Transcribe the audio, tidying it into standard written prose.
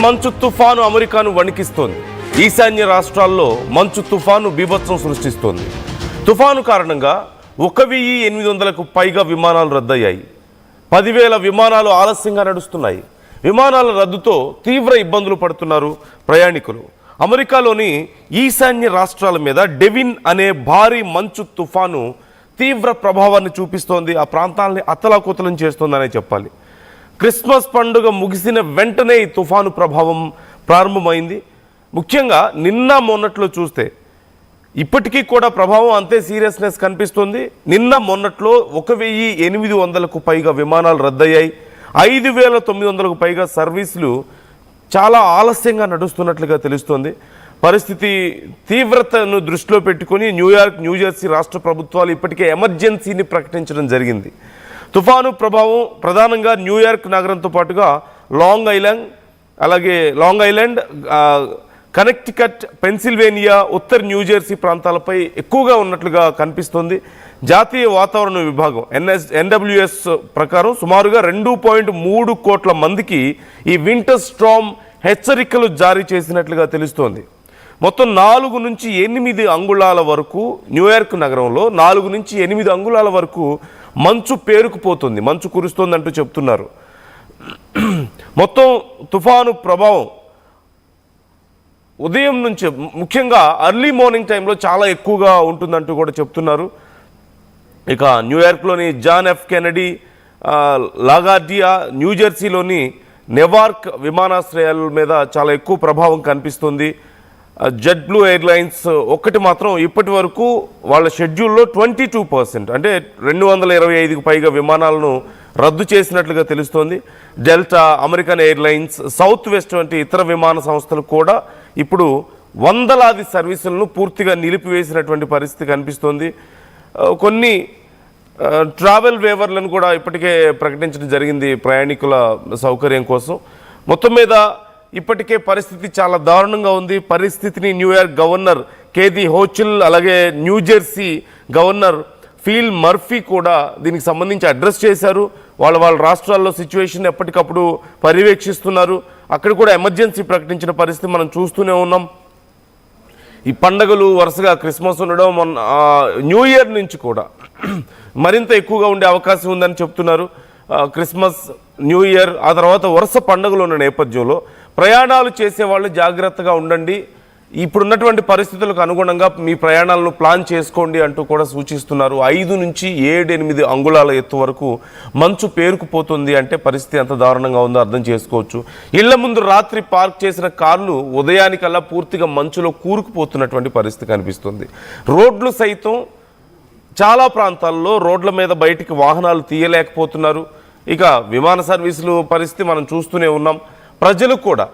మంచు తుఫాను అమెరికాను వణికిస్తోంది. ఈశాన్య రాష్ట్రాల్లో మంచు తుఫాను బీభత్సం సృష్టిస్తోంది. తుఫాను కారణంగా 1800కు పైగా విమానాలు రద్దయ్యాయి. 10,000 విమానాలు ఆలస్యంగా నడుస్తున్నాయి. విమానాల రద్దుతో తీవ్ర ఇబ్బందులు పడుతున్నారు ప్రయాణికులు. అమెరికాలోని ఈశాన్య రాష్ట్రాల మీద డెవిన్ అనే భారీ మంచు తుఫాను తీవ్ర ప్రభావాన్ని చూపిస్తోంది. ఆ ప్రాంతాలని అతలాకుతలం చేస్తోందనే చెప్పాలి. క్రిస్మస్ పండుగ ముగిసిన వెంటనే ఈ తుఫాను ప్రభావం ప్రారంభమైంది. ముఖ్యంగా నిన్న మొన్నట్లో చూస్తే ఇప్పటికీ కూడా ప్రభావం అంతే సీరియస్నెస్ కనిపిస్తుంది. నిన్న మొన్నట్లో 1800కు పైగా విమానాలు రద్దయ్యాయి. 5,900కు పైగా సర్వీసులు చాలా ఆలస్యంగా నడుస్తున్నట్లుగా తెలుస్తోంది. పరిస్థితి తీవ్రతను దృష్టిలో పెట్టుకుని న్యూయార్క్, న్యూజెర్సీ రాష్ట్ర ప్రభుత్వాలు ఇప్పటికే ఎమర్జెన్సీని ప్రకటించడం జరిగింది. తుఫాను ప్రభావం ప్రధానంగా న్యూయార్క్ నగరంతో పాటుగా లాంగ్ ఐలాండ్, కనెక్టికట్, పెన్సిల్వేనియా, ఉత్తర న్యూజెర్సీ ప్రాంతాలపై ఎక్కువగా ఉన్నట్లుగా కనిపిస్తుంది. జాతీయ వాతావరణ విభాగం NWS ప్రకారం సుమారుగా 2.3 కోట్ల మందికి ఈ వింటర్ స్టార్మ్ హెచ్చరికలు జారీ చేసినట్లుగా తెలుస్తోంది. మొత్తం 4 నుంచి 8 అంగుళాల వరకు న్యూయార్క్ నగరంలో 4 నుంచి 8 అంగుళాల వరకు మంచు పేరుకుపోతుంది, మంచు కురుస్తోంది అంటూ చెప్తున్నారు. మొత్తం తుఫాను ప్రభావం ఉదయం నుంచి ముఖ్యంగా అర్లీ మార్నింగ్ టైంలో చాలా ఎక్కువగా ఉంటుందంటూ కూడా చెప్తున్నారు. ఇక న్యూయార్క్లోని జాన్ ఎఫ్ కెనడీ, లాగార్డియా, న్యూజెర్సీలోని నెవార్క్ విమానాశ్రయాల మీద చాలా ఎక్కువ ప్రభావం కనిపిస్తుంది. జెట్ బ్లూ ఎయిర్లైన్స్ ఒక్కటి మాత్రం ఇప్పటి వరకు వాళ్ళ షెడ్యూల్లో 22% అంటే 225కు పైగా విమానాలను రద్దు చేసినట్లుగా తెలుస్తోంది. Delta, American airlines, south west వంటి ఇతర విమాన సంస్థలు కూడా ఇప్పుడు వందలాది సర్వీసులను పూర్తిగా నిలిపివేసినటువంటి పరిస్థితి కనిపిస్తోంది. కొన్ని ట్రావెల్ వేవర్లను కూడా ఇప్పటికే ప్రకటించడం జరిగింది ప్రయాణికుల సౌకర్యం కోసం. మొత్తం మీద ఇప్పటికే పరిస్థితి చాలా దారుణంగా ఉంది. పరిస్థితిని న్యూయార్క్ గవర్నర్ కేథీ హోచిల్, అలాగే న్యూజెర్సీ గవర్నర్ ఫిల్ మర్ఫీ కూడా దీనికి సంబంధించి అడ్రస్ చేశారు. వాళ్ళ రాష్ట్రాల్లో సిచ్యువేషన్ ఎప్పటికప్పుడు పర్యవేక్షిస్తున్నారు. అక్కడ కూడా ఎమర్జెన్సీ ప్రకటించిన పరిస్థితి మనం చూస్తూనే ఉన్నాం. ఈ పండగలు వరుసగా క్రిస్మస్ ఉండడం, న్యూ ఇయర్ నుంచి కూడా మరింత ఎక్కువగా ఉండే అవకాశం ఉందని చెప్తున్నారు. క్రిస్మస్, న్యూ ఇయర్, ఆ తర్వాత వరుస పండుగలు ఉన్న నేపథ్యంలో ప్రయాణాలు చేసేవాళ్ళు జాగ్రత్తగా ఉండండి, ఇప్పుడున్నటువంటి పరిస్థితులకు అనుగుణంగా మీ ప్రయాణాలను ప్లాన్ చేసుకోండి అంటూ కూడా సూచిస్తున్నారు. 5 నుంచి 7-8 అంగుళాల ఎత్తు వరకు మంచు పేరుకుపోతుంది అంటే పరిస్థితి ఎంత దారుణంగా ఉందో అర్థం చేసుకోవచ్చు. ఇళ్ల ముందు రాత్రి పార్క్ చేసిన కార్లు ఉదయానికల్లా పూర్తిగా మంచులో కూరుకుపోతున్నటువంటి పరిస్థితి కనిపిస్తుంది. రోడ్లు సైతం చాలా ప్రాంతాల్లో రోడ్ల మీద బయటికి వాహనాలు తీయలేకపోతున్నారు. ఇక విమాన సర్వీసులు పరిస్థితి మనం చూస్తూనే ఉన్నాం. ప్రజలు కూడా